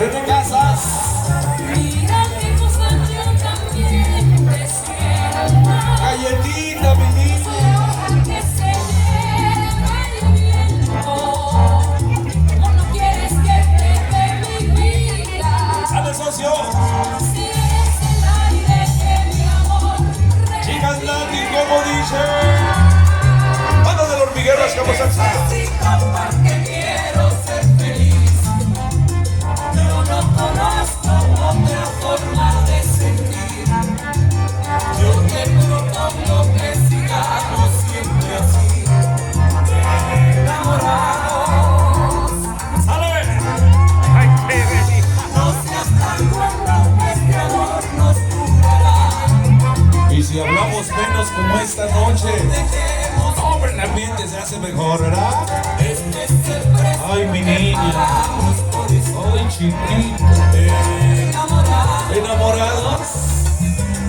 René Casas. Mira qué cosa yo también deseo. Galletita, mi niña. Que se lleva el viento. ¿O no quieres que te dé mi vida? ¡Sale, socio! Si eres el aire que mi amor Chicas Nati, como dice. Mano del hormiguero, vamos a necesito porque quiero ser feliz. Yo no conozco otra forma de sentir. Yo te propongo que sigamos siempre así, enamorados. ¡Sale! ¡Ay, qué belleza! No seas tan cuando este amor nos durará. Y si hablamos menos como esta noche, hombre, el ambiente se hace mejor, ¿verdad? Este es el precio. Ay, mi niña. Ay, chiquita. Enamorados. ¿Enamorados?